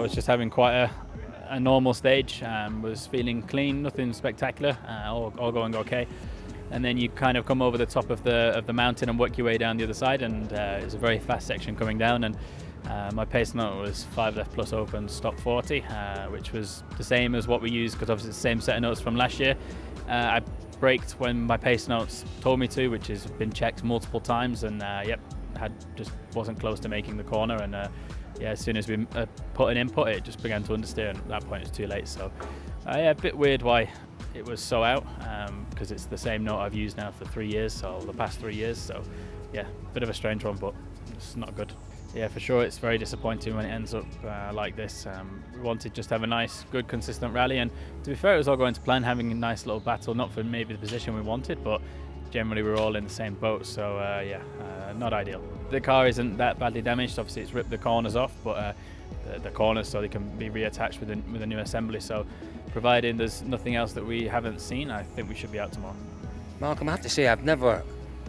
was just having quite a normal stage. Was feeling clean, nothing spectacular, all going okay. And then you kind of come over the top of the mountain and work your way down the other side, and it's a very fast section coming down, and my pace note was 5 left plus open, stop 40, which was the same as what we used, because obviously it's the same set of notes from last year. I braked when my pace notes told me to, which has been checked multiple times, and just wasn't close to making the corner, and as soon as we put an input, it just began to understeer, and at that point it's too late. So a bit weird why it was so out, because it's the same note I've used now for 3 years, so the past 3 years. So bit of a strange one, but it's not good. Yeah, for sure, it's very disappointing when it ends up like this. We wanted just to have a nice, good, consistent rally, and to be fair, it was all going to plan, having a nice little battle, not for maybe the position we wanted, but generally we're all in the same boat, so not ideal. The car isn't that badly damaged. Obviously it's ripped the corners off, but the corners so they can be reattached with a new assembly, so providing there's nothing else that we haven't seen, I think we should be out tomorrow. Malcolm, I have to say, I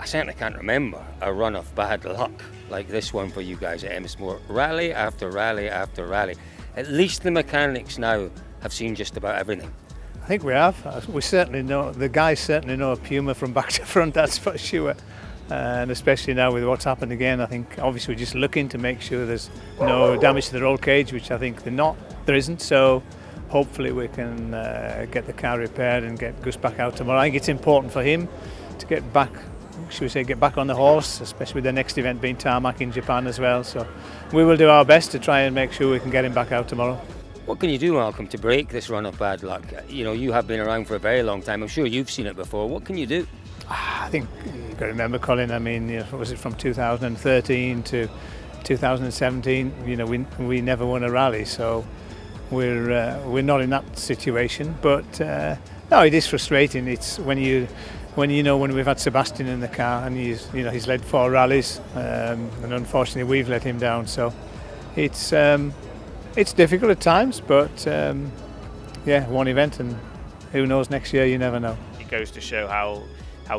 certainly can't remember a run of bad luck like this one for you guys at Emmitsmore. Rally after rally after rally. At least the mechanics now have seen just about everything. I think we have. We certainly know, the guys certainly know Puma from back to front, that's for sure. And especially now with what's happened again, I think obviously we're just looking to make sure there's no damage to the roll cage, which I think there isn't. So hopefully we can get the car repaired and get Gus back out tomorrow. I think it's important for him to get back on the horse, especially with the next event being tarmac in Japan as well. So we will do our best to try and make sure we can get him back out tomorrow. What can you do, Malcolm, to break this run of bad luck? You know, you have been around for a very long time. I'm sure you've seen it before. What can you do? I think you've got to remember, Colin, I mean, was it from 2013 to 2017? We never won a rally, so we're not in that situation. But no, it is frustrating. It's when we've had Sebastian in the car and he's led 4 rallies, and unfortunately we've let him down. So it's difficult at times, but one event, and who knows, next year you never know. It goes to show how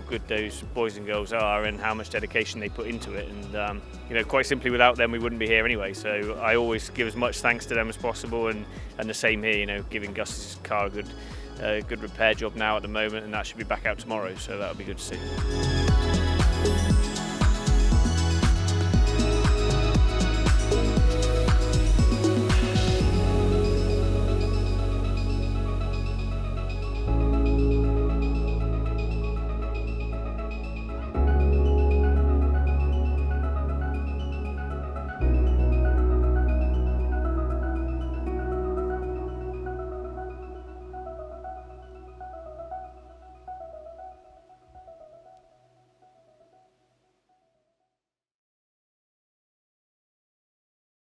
good those boys and girls are and how much dedication they put into it, and quite simply, without them we wouldn't be here anyway. So I always give as much thanks to them as possible, and the same here, giving Gus's car a good repair job now at the moment, and that should be back out tomorrow, so that'll be good to see.